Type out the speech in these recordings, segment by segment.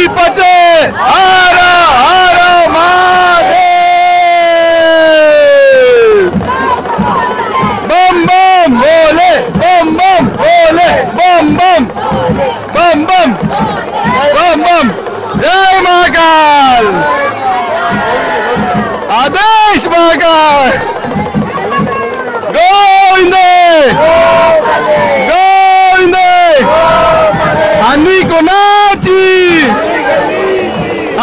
पते हर हर महादेव बम बम बोले बम बम बोले बम बम बम बम बम बम जय महाकाल आदेश महाकाल गोविंदे गोविंदे आंधी कोणाची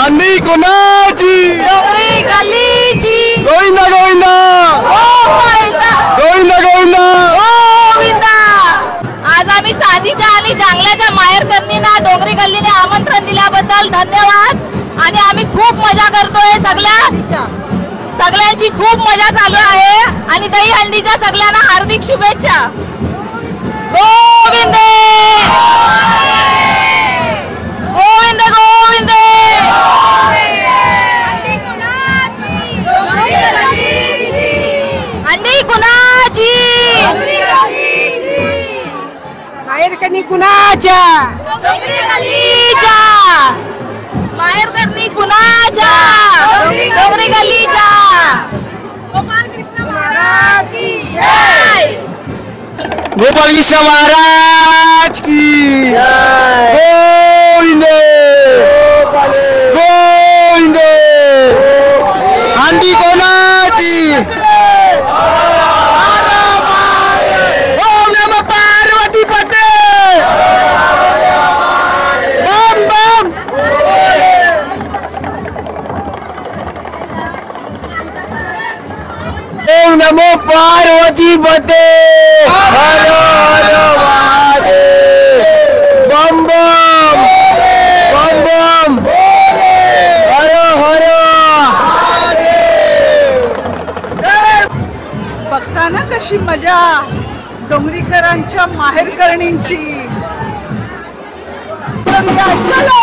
आंधी कोणाची गोविंदा गोविंदा गोविंदा गोविंदा गोविंदा. आज आम्ही चांदीच्या आणि चांगल्याच्या माहेर कन्नीना डोंगरी गल्लीने आमंत्रण दिल्याबद्दल धन्यवाद. आणि आम्ही खूप मजा करतोय. सगळ्यांची खूप मजा चालू आहे आणि दहीहंडीच्या सगळ्यांना हार्दिक शुभेच्छा. गोविंदे गोविंद गोविंद. अंडी कुणाची माहेर कनी कुणाच्या माहेर करणी कुणाच्या डोंगरी गल्लीच्या. गोपाल कृष्ण महाराज की जय. गोपाल कृष्ण महाराज की गोविंदे गोविंदे आंधी कोणाची ओम नमः पार्वती पते बम बम ओम नमो पार्वती पते हर हर महादेव बम बम बम बम हर हर बघता ना कशी मजा डोंगरीकरांच्या माहेर करणींची. चलो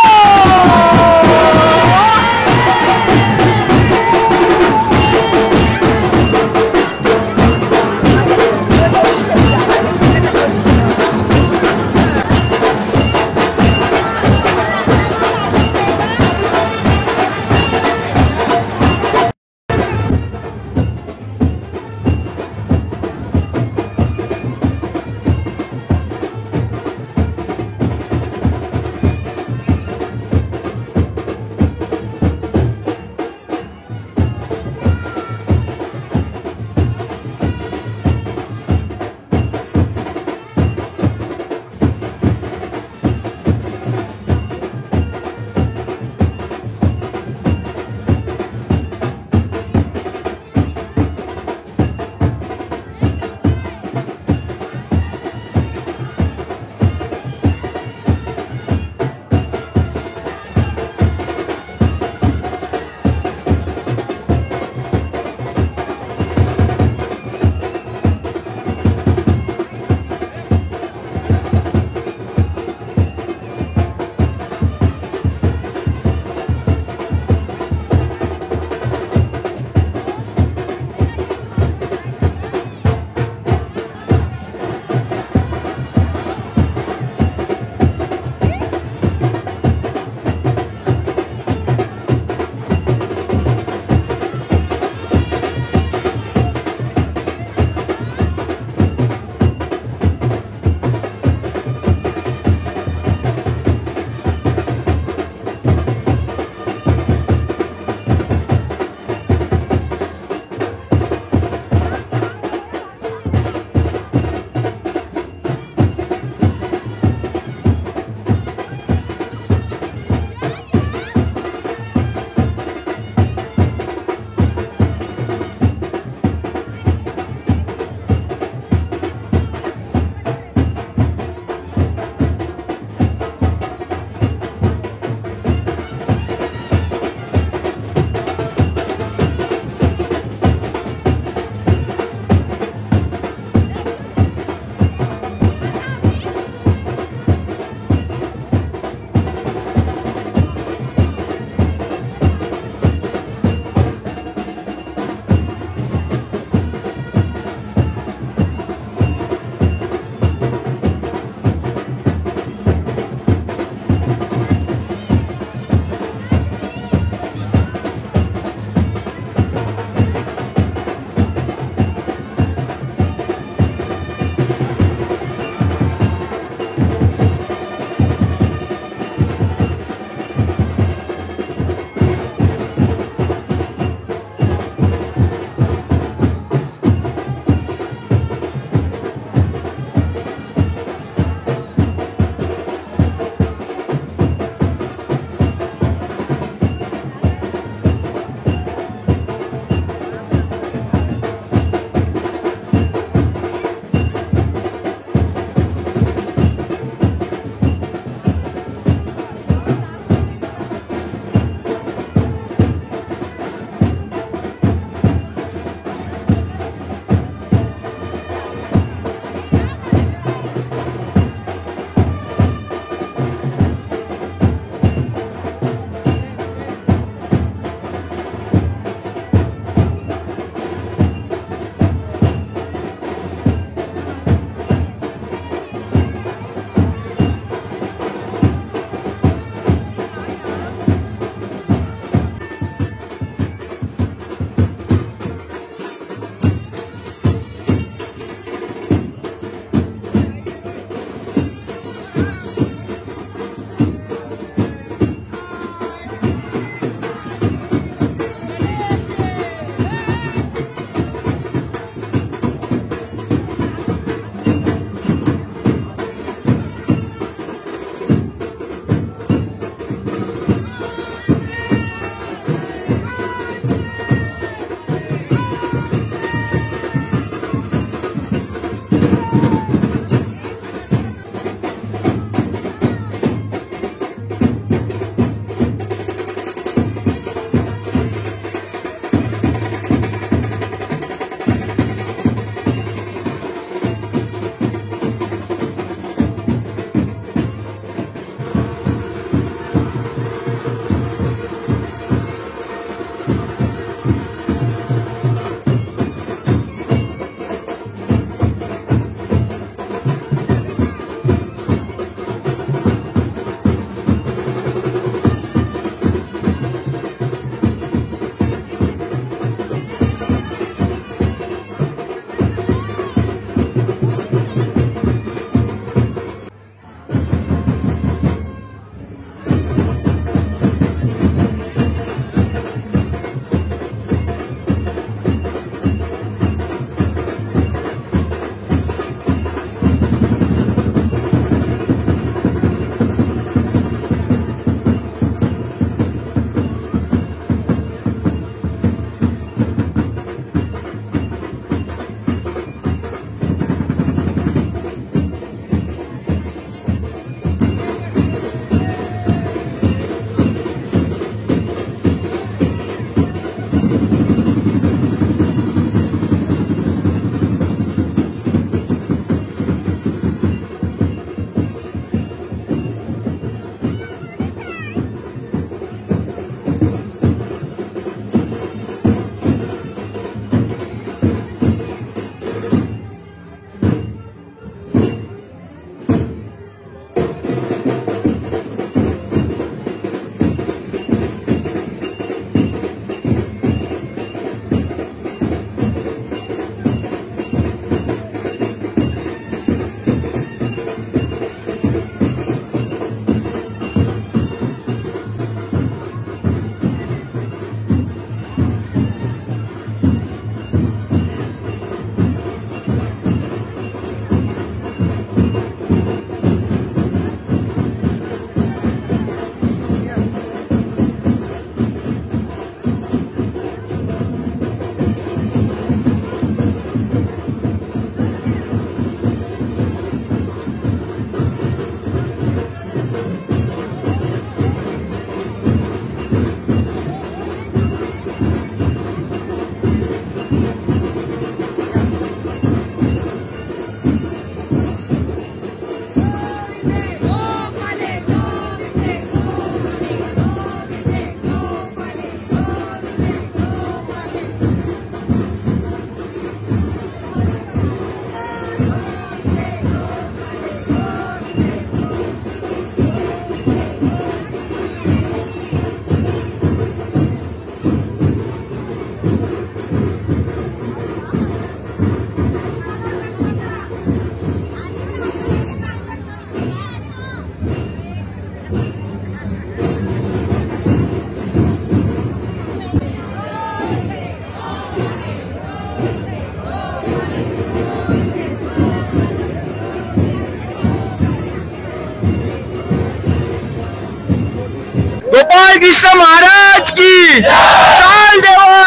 कृष्ण महाराज की चाल देवा,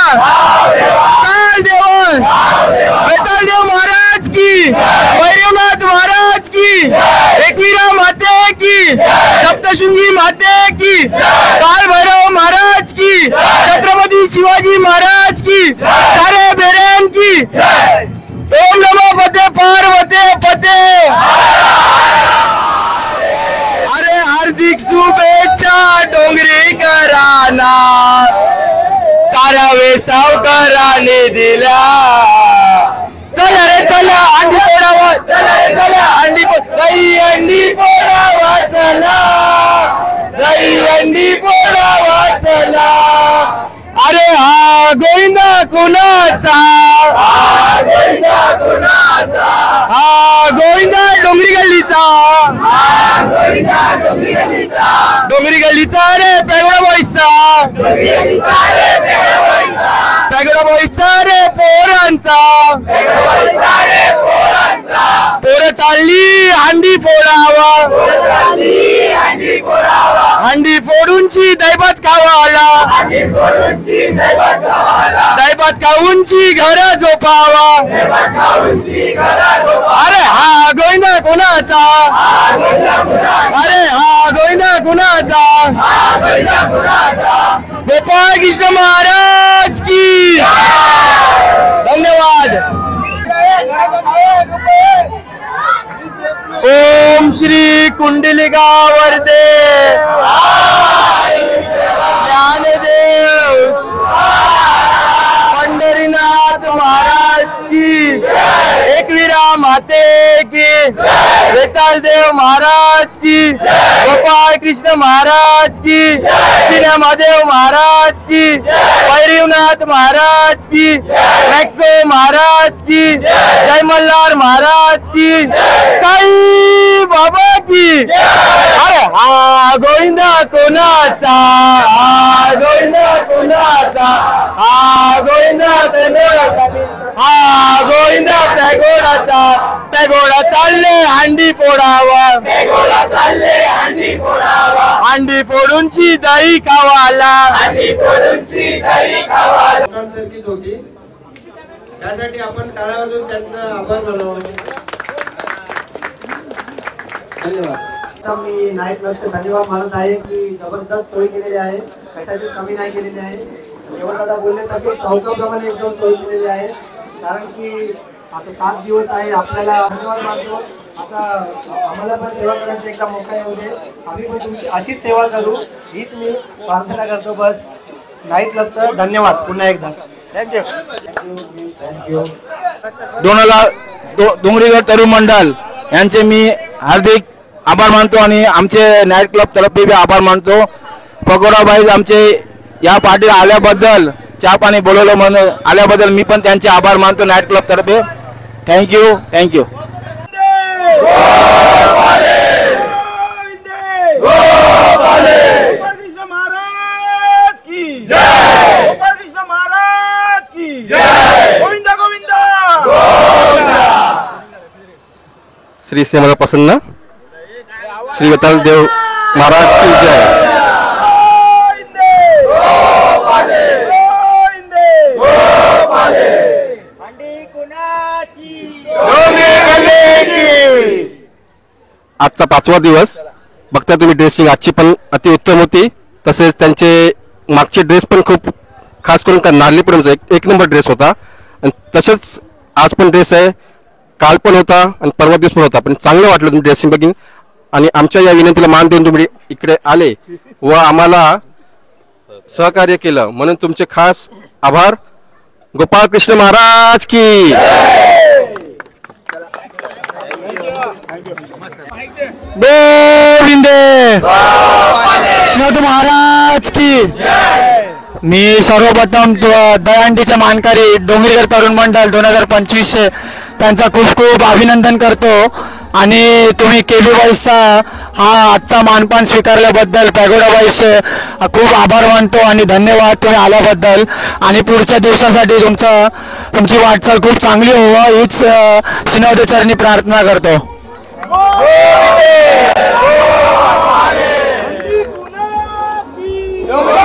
चाल देवा, बेताल देव महाराज की, भैरवनाथ महाराज की, एकवीरा माते की, सप्तशृंगी माते की, काल भैरव महाराज की, छत्रपती शिवाजी महाराज की, सारे बेरेन की। ओम नमो पते पार्वते पते। अरे हार्दिक शुभेच्छा डोंगरीकरांना, सारा वे सावकाराने दिला। चला रे चला अंडी फोडावा, चला रे चला अंडी दही अंडी फोडावा, चला दही अंडी फोडावा, चला। अरे हा गोविंदा कुणाचा, हा गोविंदा कुणाचा, हा गोविंदा डोंगरी गल्लीचा, हा गोविंदा डोंगरी गल्लीचा, डोंगरी गल्लीचा रे पेगडा बॉईसचा, डोंगरी गल्लीचा रे पेगडा बॉईसचा, पेगडा बॉईसचा रे पोरांचा, पेगडा बॉईसचा रे पोरांचा, पोरं चालली हंडी फोडावा, पोरं चालली हंडी फोडावा, हंडी फोडूनची दैवत खावाला, हंडी फोडूनची दैवत खावाला, दैवत खाऊनची घर झोपावा, दैवत खाऊनची घर झोपावा। अरे हा गोविंदा कुणाचा, हा गोविंदा कुणाचा, अरे हा गोविंदा कुणाचा, हा गोविंदा कुणाचा। गोपाळ कृष्ण महाराज की धन्यवाद। ओम श्री कुंडलिका वरदे ज्ञानदेव पंढरीनाथ महाराज की, एकवीरा माते की, बेताल देव महाराज की, गोपाळ कृष्ण महाराज की, श्रीरामदेव महाराज की, भैरवनाथ महाराज की, मॅक्सो महाराज की, जय मल्हार महाराज की, साई बाबा की। अरे हा गोविंदा कोणाचा, हा गोविंदा कोणाचा, हा गोविंदा कोणाचा, हा गोविंदा पेगोडाचा, पेगोडा चालले हंडी फोडावा, पेगोडा चालले हंडी फोडावा, हंडी फोडूनची दही खावाला, हंडी फोडूनची दही खावाला। सर्किट होती, त्यासाठी आपण टाळ्या वाजवून त्यांचा आभार मानावा। धन्यवाद। मी नाईट क्लबचे धन्यवाद मानत आहे की जबरदस्त सोय केलेली आहे, कशाची कमी नाही केलेली आहे। केवळ दादा बोलले तसे चौकाप्रमाणे एकदम सोय केलेली आहे, कारण की आता 7 दिवस आहे आपल्याला। धन्यवाद मानतो। आता आम्हाला पण सेवा करायचा एकदा मौका येऊ दे, आम्ही पण तुमची अशीच सेवा करू हीच मी प्रार्थना करतो। बस नाईट क्लबचं धन्यवाद पुन्हा एकदा, थँक्यू थँक्यू। 2000 डोंगरीगड तरुण मंडळ यांचे मी हार्दिक आभार मानतो आणि आमचे नाईट क्लब तर्फे बी आभार मानतो। पकोडा बाईज आमचे या पार्टीला आल्याबद्दल, चहा पाणी बोलवलं म्हणून आल्याबद्दल मी पण त्यांचे आभार मानतो नाईट क्लब तर्फे। Thank you thank you. श्री सेमला प्रसन्न श्री बेताल देव महाराज की जय। आजचा 5वा दिवस बघता तुम्ही, ड्रेसिंग आजची पण अति उत्तम होती, तसेच त्यांचे मागचे ड्रेस पण खूप खास करून नारळीपर्यंत एक नंबर ड्रेस होता, आणि तसेच आज पण ड्रेस आहे, काल पण होता आणि परवा दिवस पण होता, पण चांगलं वाटलं तुम्ही ड्रेसिंग बघून, आणि आमच्या या विनंतीला मान देऊन तुम्ही इकडे आले व आम्हाला सहकार्य केलं म्हणून तुमचे खास आभार। गोपाळ कृष्ण महाराज की गोविंदे श्रीनाथ महाराज की। मी सर्वप्रथम दहीहंडीचे मानकरी डोंगरीगड तरुण मंडळ 2025 त्यांचा खूप खूप अभिनंदन करतो, आणि तुम्ही केबी वाईसचा हा आजचा मानपान स्वीकारल्याबद्दल पॅगोडा वाईस खूप आभार मानतो आणि धन्यवाद तुम्ही आल्याबद्दल, आणि पुढच्या दिवसासाठी तुमची वाटचाल खूप चांगली होवा हीच श्रीनाथचरणी प्रार्थना करतो। Oh,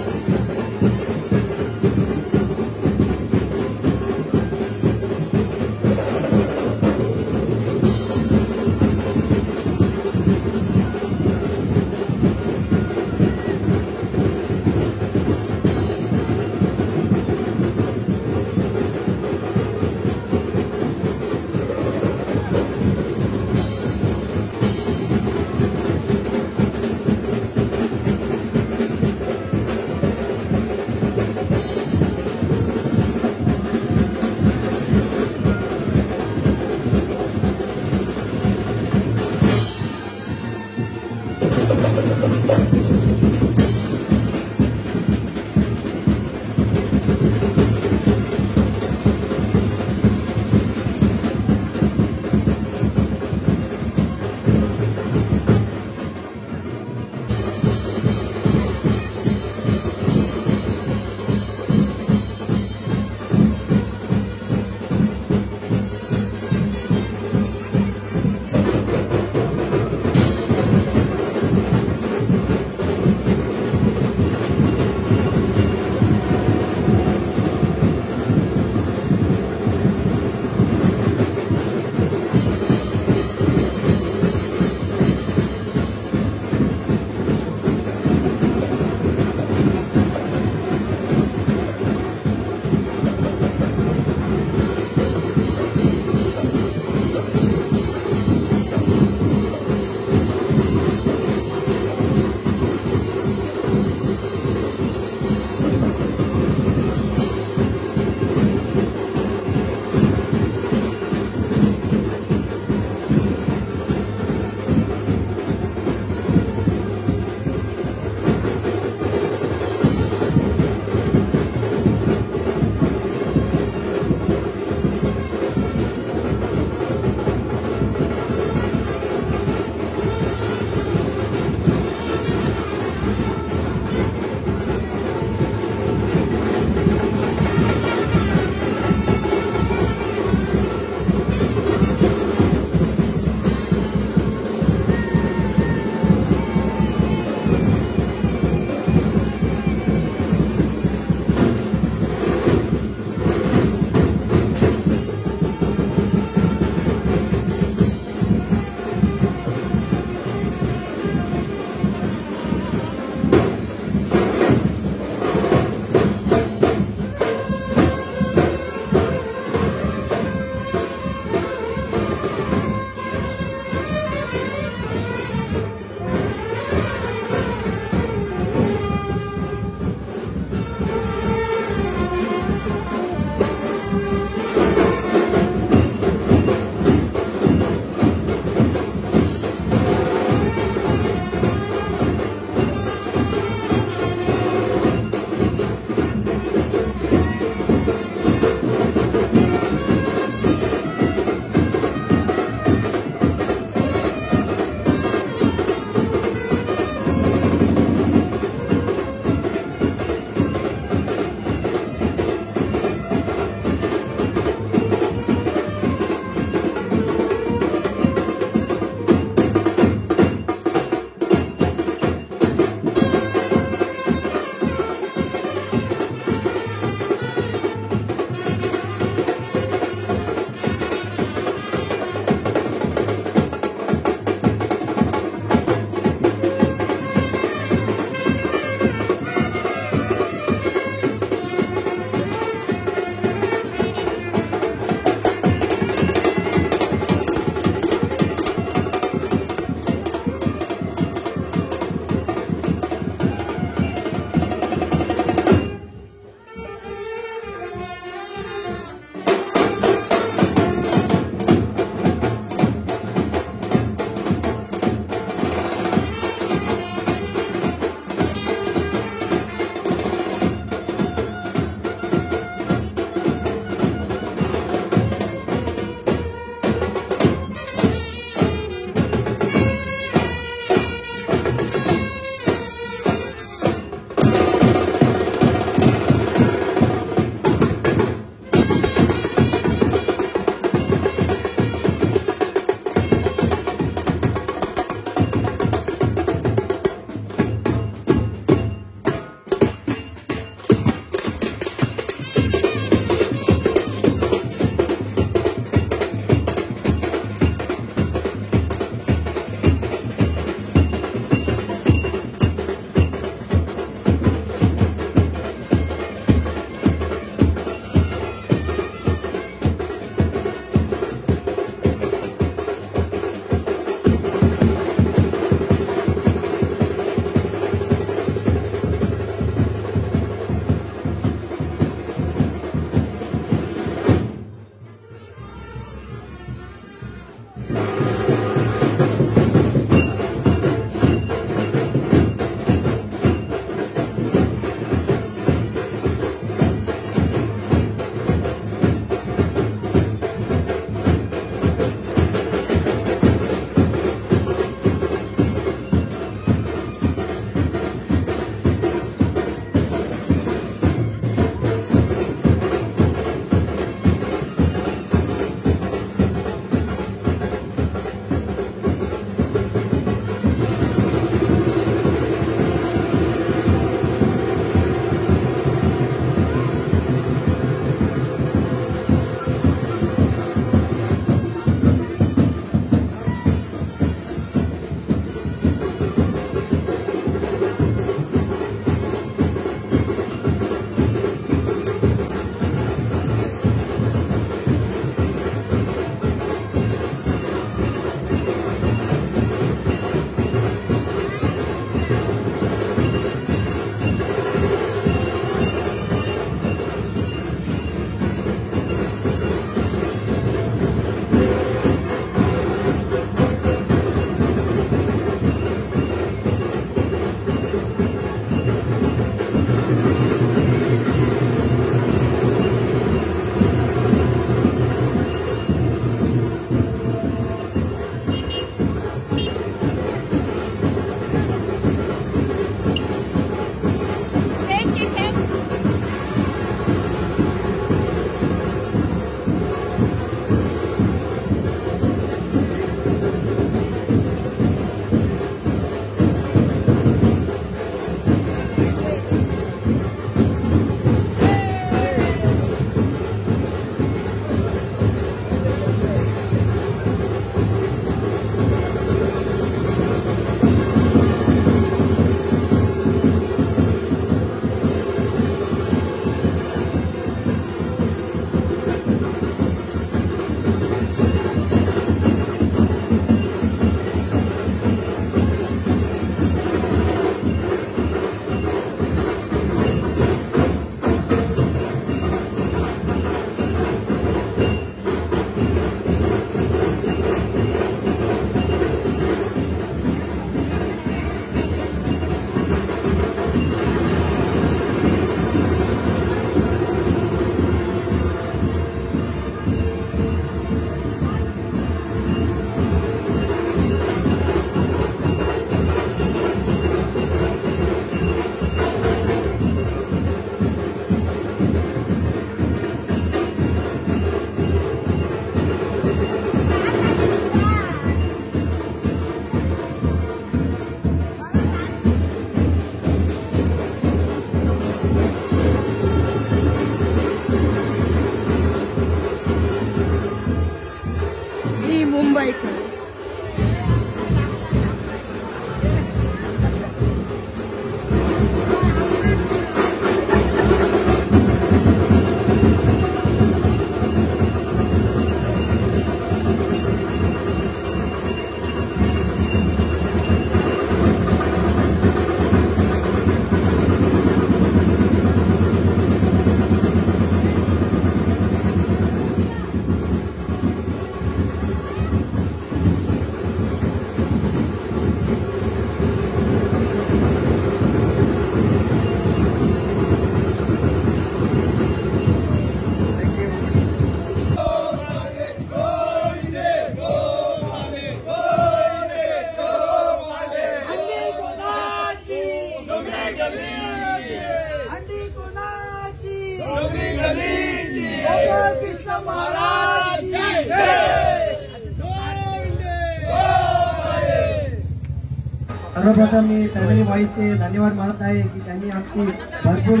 सर्वप्रथम मी फॅमिली बॉईजचे धन्यवाद मानत आहे की त्यांनी आमची भरपूर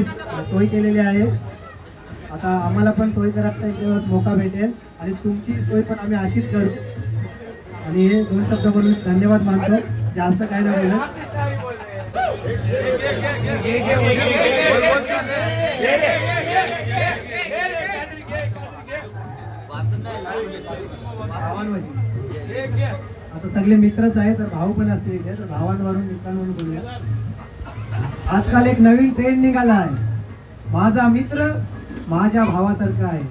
सोय केलेली आहे. आता आम्हाला पण सोय करायचा एक दिवस मौका भेटेल आणि तुमची सोय पण आम्ही अशीच करू. आणि हे 2 शब्द बोलून धन्यवाद मानतो. जास्त काय नाही बोलत. आता सगळे मित्रच आहे तर भाऊ पण असतील इथे, तर भावांवरून मित्रांवरून बोलूया. आजकाल एक नवीन ट्रेंड निघाला आहे, माझा मित्र माझ्या भावासारखा आहे,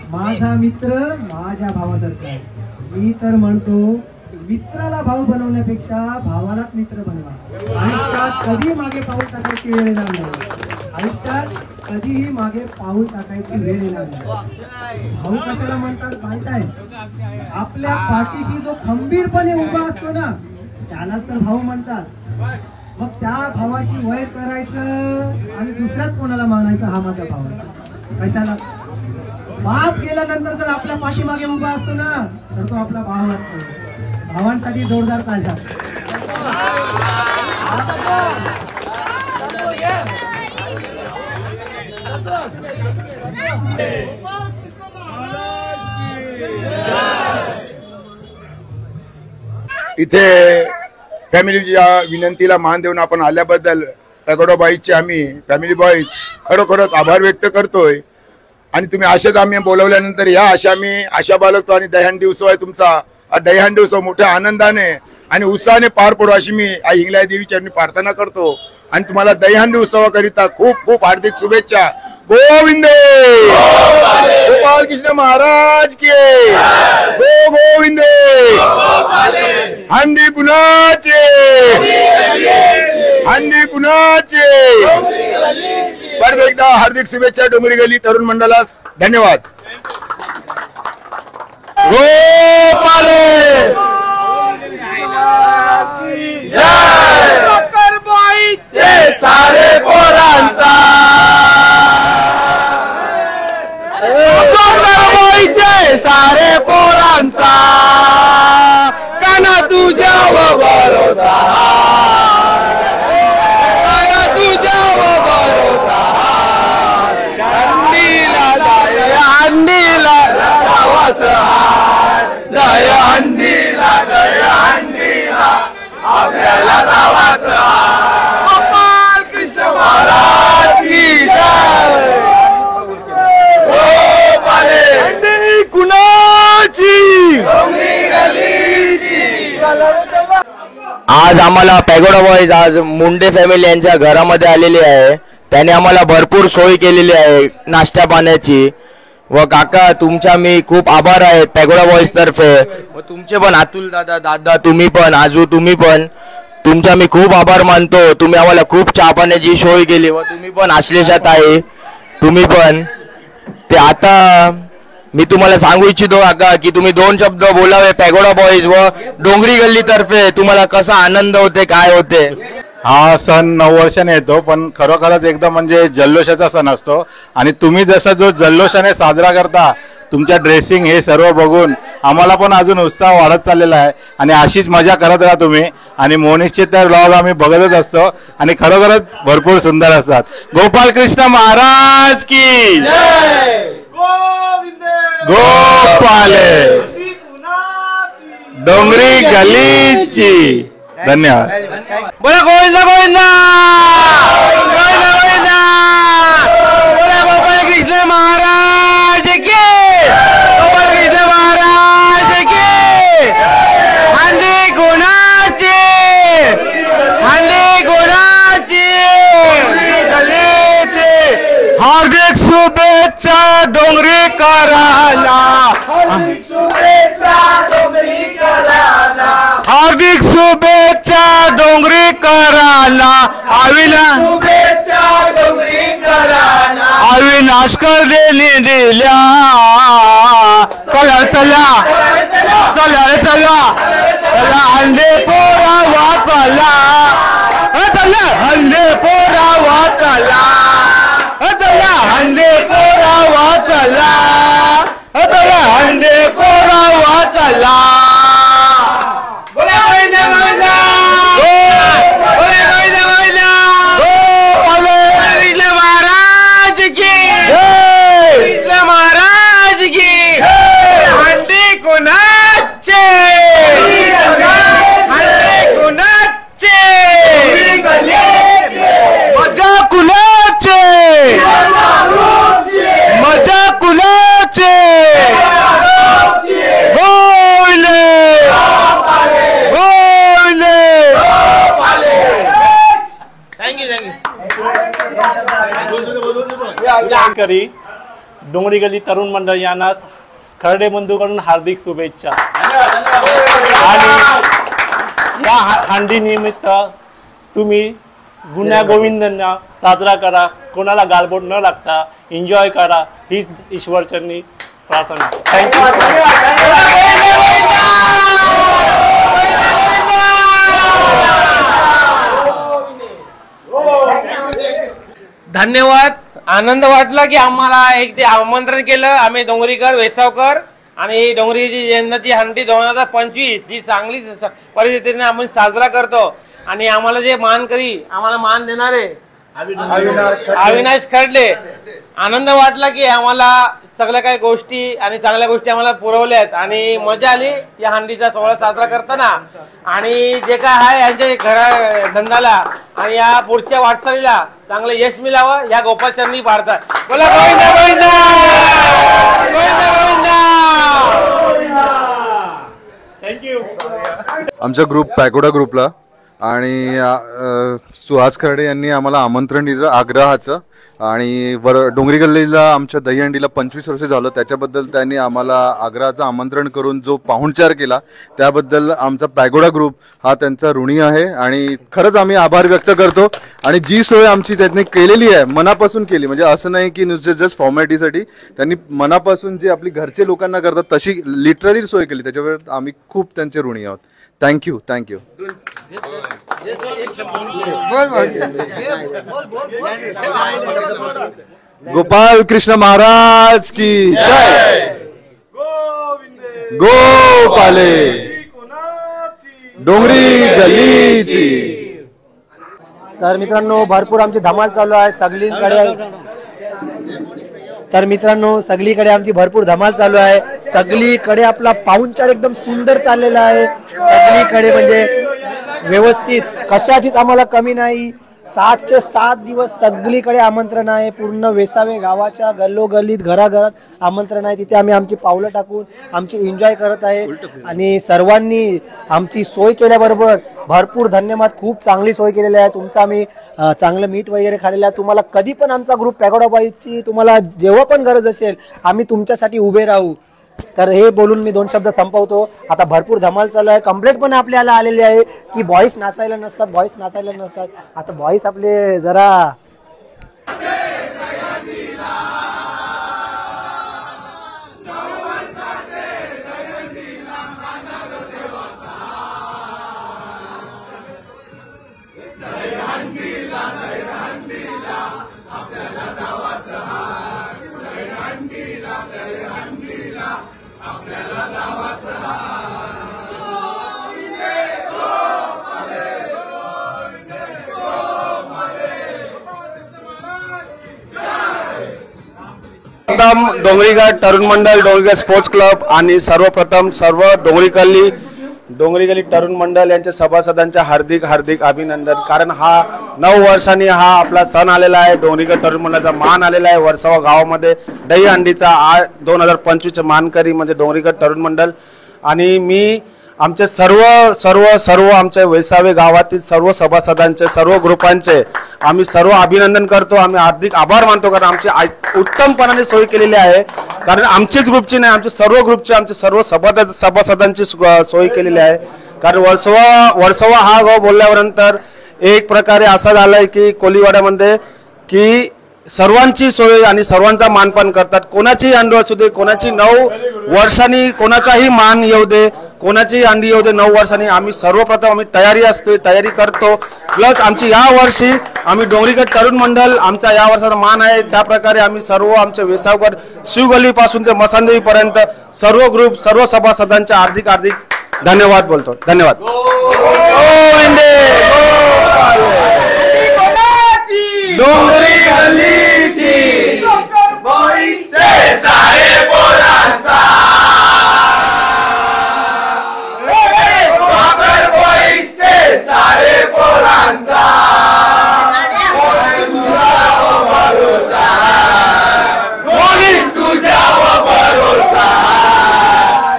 माझा मित्र माझ्या भावासारखा आहे. मी तर म्हणतो मित्राला भाऊ बनवण्यापेक्षा भावालाच मित्र बनवा. आयुष्यात कधी मागे पाऊल टाकायची वेळ येणार नाही. आयुष्यात कधीही मागे पाऊल टाकायची वेळ येणार नाही. भाऊ कशाला म्हणतात माहित आहे? आपल्या पाठीशी जो खंबीरपणे उभा असतो ना त्यालाच तर भाऊ म्हणतात. मग त्या भावाशी वैर करायचं आणि दुसऱ्याच कोणाला मानायचं हा माझा भाव आहे. कशाला? बाप गेल्यानंतर जर आपल्या पाठीमागे उभा असतो ना तर तो आपला भाव असतो. भावांसाठी जोरदार ताजा. इथे फॅमिलीच्या विनंतीला मान देऊन आपण आल्याबद्दल तगडोबाईचे आम्ही फॅमिली बॉईज खरोखरच आभार व्यक्त करतोय. आणि तुम्ही आशेत आम्ही बोलवल्यानंतर या आशा आम्ही आशा बाळगतो. आणि दहीहंडी उत्सव आहे तुमचा, दहीहंडी उत्सव मोठ्या आनंदाने आणि उत्साहाने पार पडो अशी मी आई हिंगलाई देवीची प्रार्थना करतो. आणि तुम्हाला दहीहंडी उत्सवाकरिता खूप खूप हार्दिक शुभेच्छा. गोविंद गोपाल कृष्ण महाराज की गोविंद. हंडी कुणाचे, हंडी कुणाचे. परत एकदा हार्दिक शुभेच्छा डोंगरी गल्ली तरुण मंडळास. धन्यवाद. गोपाले जय. जय सारे पोरांचा, जय सारे पोरांचा, काना तुझ्यावर भरोसा, काना तुझ्यावर भरोसा. हंडीला दय, हंडीला गावाचं हार, दय हंडीला, दय हंडीला आपल्याला गावाचं हार. गोपाल कृष्ण महाराज की जय. आज आम्हाला पॅगोडा बॉईज आज मुंडे फॅमिली यांच्या घरामध्ये आलेली आहे. त्याने आम्हाला भरपूर सोय केलेली आहे नाश्ता पाण्याची. व काका तुमच्या मी खूप आभार आहेत पॅगोडा बॉईज तर्फे. व तुमचे पण अतुल दादा, दादा तुम्ही पण, आजू तुम्ही पण, तुमचा मी खूप आभार मानतो. तुम्ही आम्हाला खूप चहा पाण्याची सोय केली. व तुम्ही पण आश्लेषात आहे, तुम्ही पण. ते आता मी तुम्हाला सांगू इच्छितो काका की तुम्ही 2 शब्द बोलावे पॅगोडा बॉईज व डोंगरी गल्ली तर्फे. तुम्हाला कसा आनंद होते, काय होते? हा सण 9 वर्षाने येतो, पण खरोखरच एकदम म्हणजे जल्लोषाचा सण असतो. आणि तुम्ही जसं जो जल्लोषाने साजरा करता, तुमच्या ड्रेसिंग हे सर्व बघून आम्हाला पण अजून उत्साह वाढत चाललेला आहे. आणि अशीच मजा करत राहा तुम्ही. आणि मोनिशचे तर ब्लॉग आम्ही बघतच असतो आणि खरोखरच भरपूर सुंदर असतात. गोपाल कृष्ण महाराज की गोपाले डोंगरी गलीची. धन्यवाद. बोला गोविंदा गोविंदा गोविंदा गोविंदा. बोला गोपाल कृष्ण महाराज की, गोपाल कृष्ण महाराज की. हंडी गुणाची, हंडी गुणाची. हार्दिक शुभेच्छा डोंगरीकराला, हार्दिक हार्दिक शुभेच्छा डोंगरीकरांना. अविनाश कर्देने दिल्या. चला चला चला रे चला चला हंडे पोरा वाचला. चला हंडे पोरा वाचला. चला हंडे पोरा वाचला. चला हंडे पोरा वाचला. महाराज की हंडी कुणाचे. हंडी कुणाचे. मजा कुणाचे. मजा कुणाचे. होयले होयले. करी डोंगरी गल्ली तरुण मंडळ यांना खर्डे बंधूकडून हार्दिक शुभेच्छा. आणि या हांडी निमित्त तुम्ही गुन्हा गोविंदांना साजरा करा. कोणाला गालबोट न लागता एन्जॉय करा हीच ईश्वरचरणी प्रार्थना. थँक्यू. धन्यवाद. आनंद वाटला की आम्हाला एक ते आमंत्रण केलं. आम्ही डोंगरीकर वेसावकर आणि डोंगरीची जयंती हंडी 2025 जी चांगली परिस्थितीने आम्ही साजरा करतो. आणि आम्हाला जे मानकरी आम्हाला मान देणारे अविनाश खर्डे. आनंद वाटला की आम्हाला सगळ्या काही गोष्टी आणि चांगल्या गोष्टी आम्हाला पुरवल्यात आणि मजा आली या हंडीचा सोहळा साजरा करताना. आणि जे काय आहे यांच्या घरा धंद्याला आणि या पुढच्या वाटचालीला चांगलं यश मिळावं या गोपालचरणी प्रार्थना. बोला गोविंदा गोविंदा गोविंदा गोविंदा. थँक्यू. आमच्या ग्रुप पॅगोडा ग्रुपला आणि सुहास खर्डे यांनी आम्हाला आमंत्रण दिलं आग्रहाचं. आणि डोंगरी गल्लीला आमच्या दहीहंडीला 25 वर्ष झालं. त्याच्याबद्दल त्यांनी आम्हाला आग्रहाचं आमंत्रण करून जो पाहुणचार केला त्याबद्दल आमचा पॅगोडा ग्रुप हा त्यांचा ऋणी आहे. आणि खरंच आम्ही आभार व्यक्त करतो. आणि जी सोय आमची त्यांनी केलेली आहे मनापासून केली, म्हणजे असं नाही की नुसते जस्ट फॉर्मॅलिटीसाठी, त्यांनी मनापासून जे आपली घरचे लोकांना करतात तशी लिटरली सोय केली. त्याच्यावर आम्ही खूप त्यांचे ऋणी आहोत. Thank you thank you. गोपाल कृष्ण महाराज की जय. गोपाले डोंगरी गल्लीची. तर मित्रांनो भरपूर आमची धमाल चालू आहे सगळीकडे आमची भरपूर धमाल चालू आहे. सगळीकडे आपला पाहुणचार एकदम सुंदर चाललेला आहे. सगळीकडे म्हणजे व्यवस्थित कशाचीच आम्हाला कमी नाही. 7चे 7 दिवस सगळीकडे आमंत्रण आहे. पूर्ण वेसावे गावाच्या गल्लोगल्लीत घराघरात आमंत्रण आहे. तिथे आम्ही आमची पावलं टाकून आमची एन्जॉय करत आहे. आणि सर्वांनी आमची सोय केल्याबरोबर भरपूर धन्यवाद. खूप चांगली सोय केलेली आहे. तुमचं आम्ही चांगलं मीठ वगैरे खाल्लेलं आहे. तुम्हाला कधी पण आमचा ग्रुप पॅगोडा बॉईजची तुम्हाला जेव्हा पण गरज असेल आम्ही तुमच्यासाठी उभे राहू. तर हे बोलून मी 2 शब्द संपवतो. आता भरपूर धमाल चालू आहे. कंप्लेंट पण आपल्याला आलेली आहे की बॉईज नाचायला नसतात. आता बॉईज आपले जरा डोंगरीगड तरुण मंडळ, डोंगरीगड स्पोर्ट्स क्लब आणि सर्वप्रथम सर्व डोंगरी गल्ली तरुण मंडळ यांच्या सभासदांच्या हार्दिक हार्दिक अभिनंदन. कारण हा 9 वर्षांनी हा आपला सण आलेला आहे. डोंगरीगड तरुण मंडळाचा मान आलेला आहे. वर्सोवा गावामध्ये दहीहंडीचा 2025 मानकरी म्हणजे डोंगरीगड तरुण मंडळ. आणि मी आमचे सर्व आमच्या वेसावे गावातील सर्व सभासदांचे सर्व ग्रुपांचे आम्ही सर्व अभिनंदन करतो. आम्ही हार्दिक आभार मानतो कारण आमची उत्तमपणाने सोय केलेली आहे. कारण आमचेच ग्रुपची नाही, आमच्या सर्व ग्रुपचे आमचे सर्व सभासदांची सोय केलेली आहे. कारण वर्सोवा हा गाव बोलल्यानंतर एक प्रकारे असा झालाय की कोलीवाड्यामध्ये की सर्वांची सोय आणि सर्वांचा मानपान करतात. कोणाची अंडी असू दे, कोणाची 9 वर्षांनी कोणाचाही मान येऊ दे, कोणाची अंडी येऊ दे 9 वर्षांनी, आम्ही सर्वप्रथम आम्ही तयारी करतो. प्लस आमची या वर्षी आम्ही डोंगरीगड तरुण मंडळ आमचा या वर्षाचा मान आहे. त्या प्रकारे आम्ही सर्व आमचे वेसावकर शिवगल्ली पासून ते मसानदेवी पर्यंत सर्व ग्रुप सर्व सभासदांचे हार्दिक धन्यवाद बोलतो. धन्यवाद. डोंगरी गल्लीची बॉईजचे सारे पोरांचा, साखर बॉईजचे सारे पोरांचा, पोलीस तुझ्यावर भरोसा,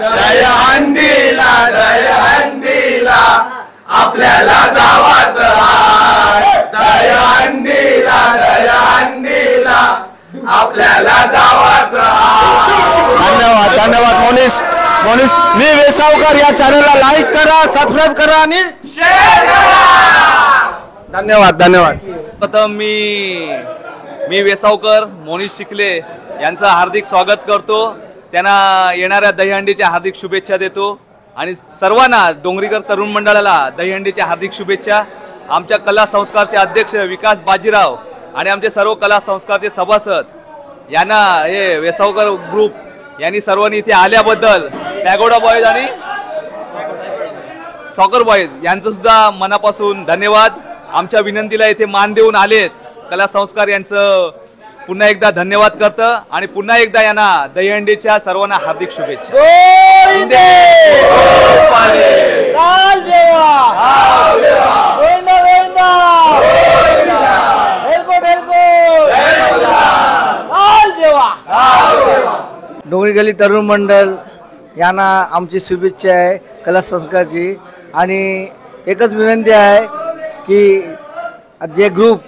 दहीहंडीला आपल्याला जावाच आहे, दहीहंडीला आपल्याला जावाच आहे. धन्यवाद मोनिश. मी वेसावकर या चॅनलला लाईक करा, सबस्क्राईब करा आणि शेअर करा. धन्यवाद. प्रथम मी वेसावकर मोनिश चिखले यांचं हार्दिक स्वागत करतो. त्यांना येणाऱ्या दहीहंडीच्या हार्दिक शुभेच्छा देतो आणि सर्वांना डोंगरीकर तरुण मंडळाला दहीहंडीच्या हार्दिक शुभेच्छा. आमच्या कला संस्कारचे अध्यक्ष विकास बाजीराव आणि आमचे सर्व कला संस्कारचे सभासद यांना हे वेसावकर ग्रुप यांनी सर्वांनी इथे आल्याबद्दल पॅगोडा बॉईज आणि सॉकर बॉईज यांचं सुद्धा मनापासून धन्यवाद. आमच्या विनंतीला इथे मान देऊन आलेत कला संस्कार यांचं पुन्हा एकदा धन्यवाद करतं आणि पुन्हा एकदा यांना दहीहंडीच्या सर्वांना हार्दिक शुभेच्छा. डोंगरी गल्ली तरुण मंडळ यांना आमची शुभेच्छा आहे कला संस्कारची. आणि एकच विनंती आहे की जे ग्रुप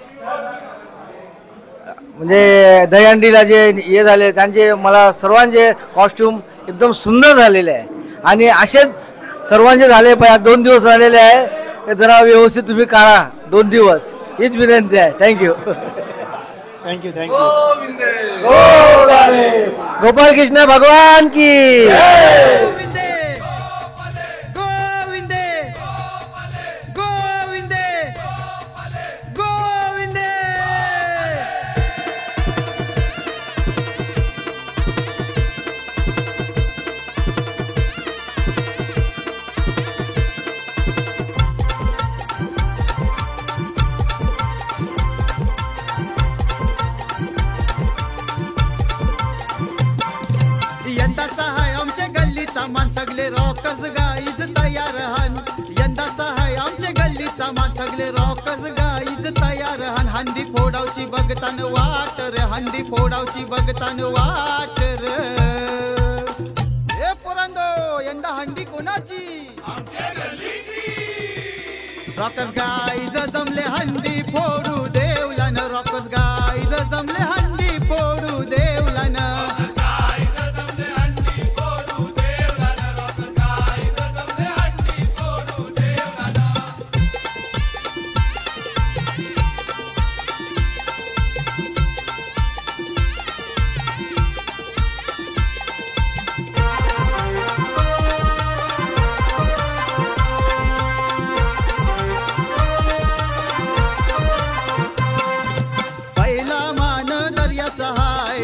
म्हणजे दहीहंडीला जे हे झाले त्यांचे मला सर्वांचे कॉस्ट्यूम एकदम सुंदर झालेले आहे आणि असेच सर्वांचे झाले पाहिजे. 2 दिवस झालेले आहे ते जरा व्यवस्थित तुम्ही काढा 2 दिवस हीच विनंती आहे. थँक्यू. गोपाल कृष्ण भगवान की. यंदाचा हाय आमच्या गल्लीचा मान सगळे रॉकर्स गाईज तयार हन. यंदाचा हाय आमच्या गल्लीचा मान सगळे रॉकर्स गाईज तयार हन. हंडी फोडावची बघतान वाट रे, हंडी फोडावची बघतान वाट रे. ए पोरांनो यंदा हंडी कोणाची? रॉकर्स गाईज जमले हंडी फोडू देवलन. रॉकर्स गाईज जमले हंडी फोडू देवलन. पहिला मान दर्याचा हाय,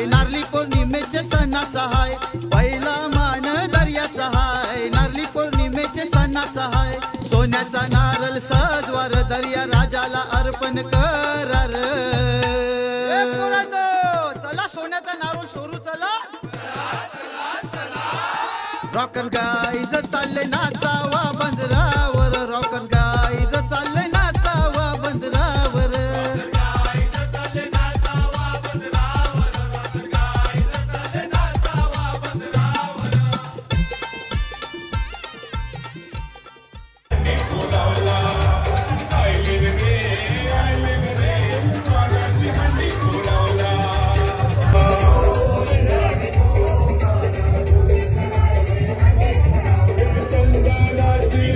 नारली पौर्णिमेचे सणाचा हाय. सोन्याचा नारळ सजवार दर्या राजाला अर्पण कर. चला सोन्याचा नारळ सोरू चला. रॉकर गाईज चालले नाचावा बंदरावर. रॉकर गाईज चालले नाचावा बंदरावर. चंदनाची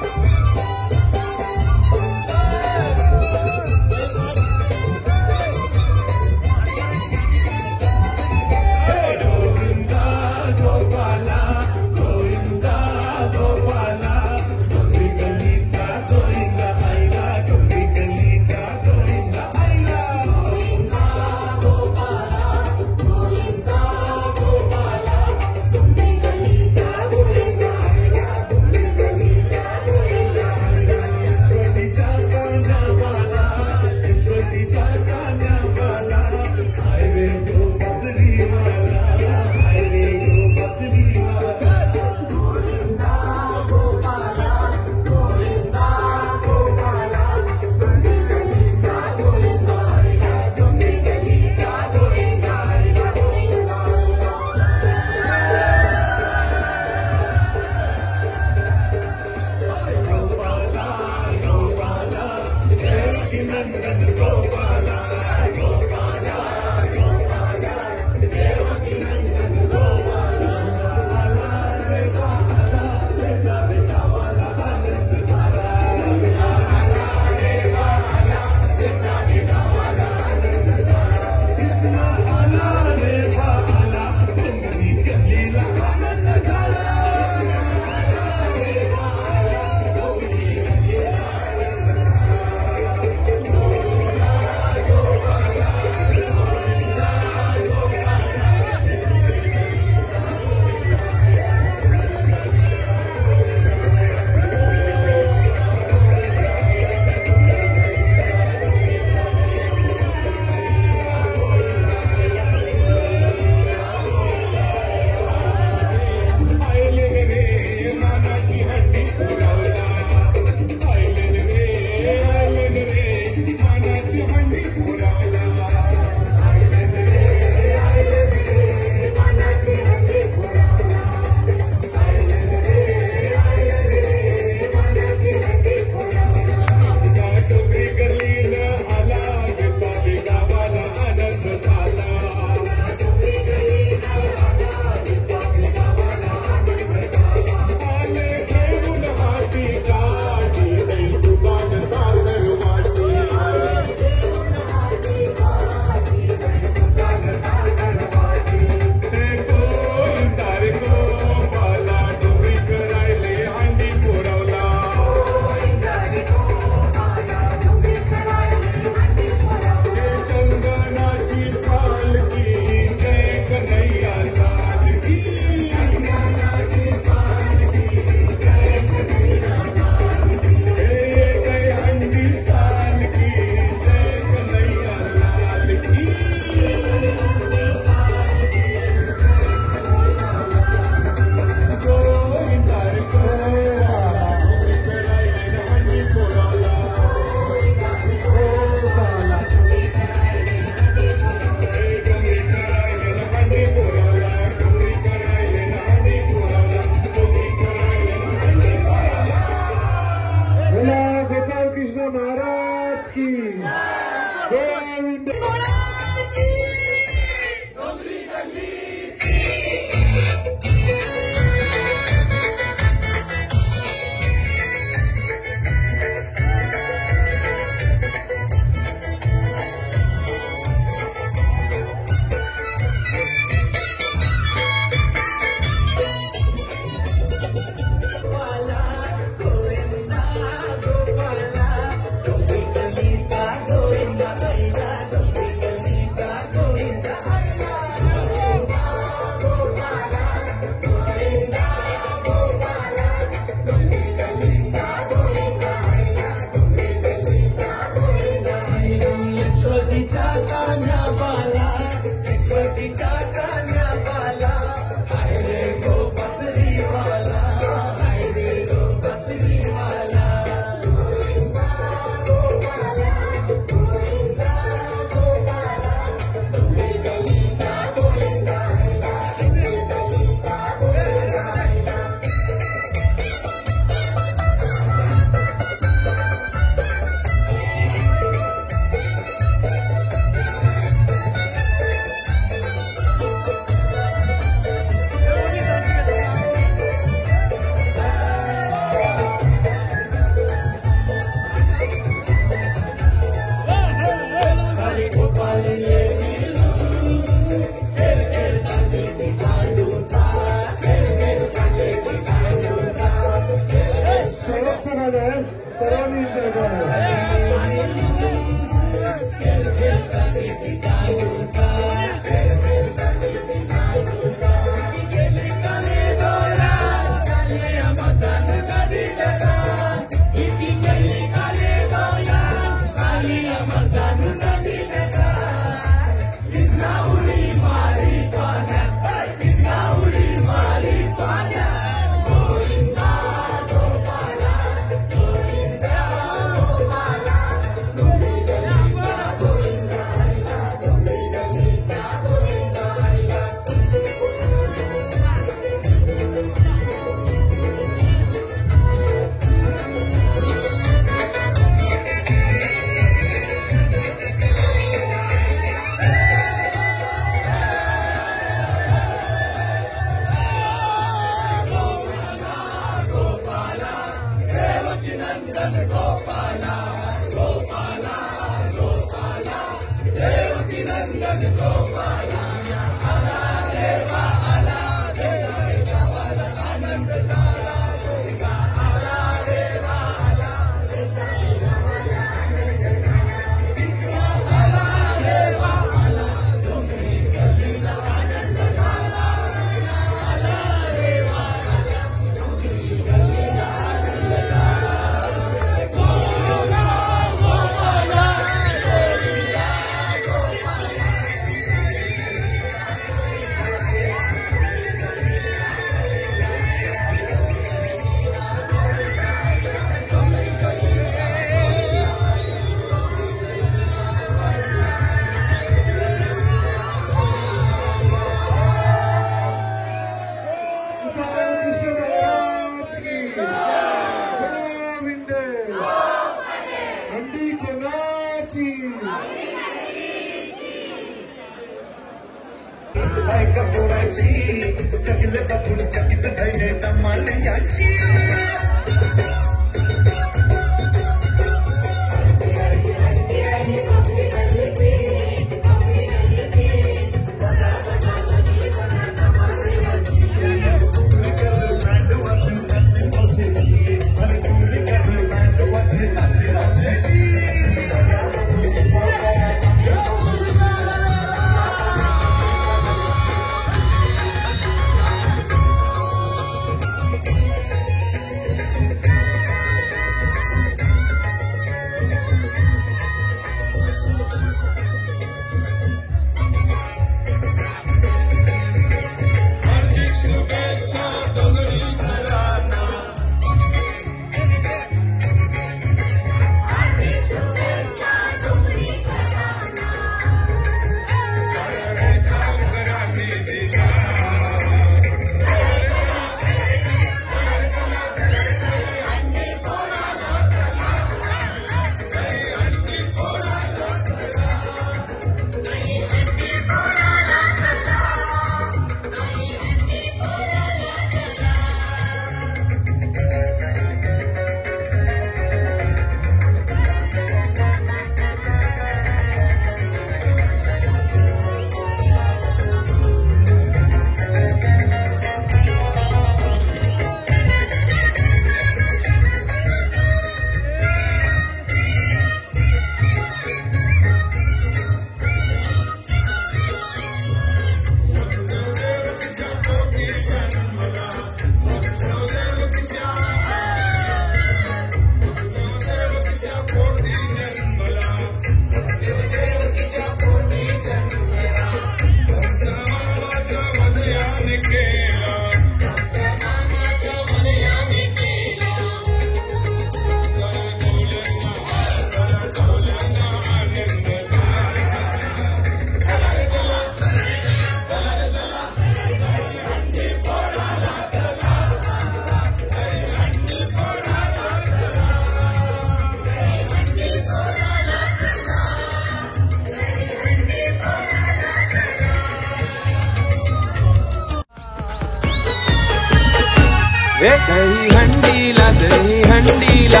दही हंडीला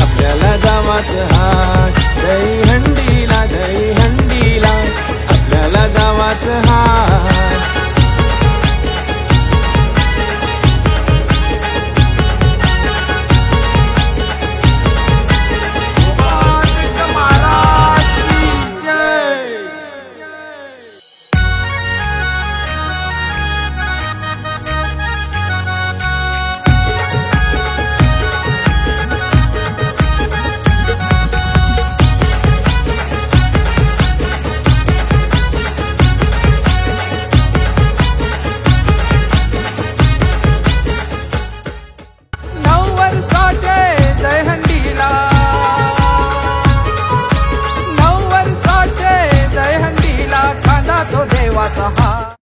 आपल्याला जावाचं हात. दही हंडीला आपल्याला जावाचं हात.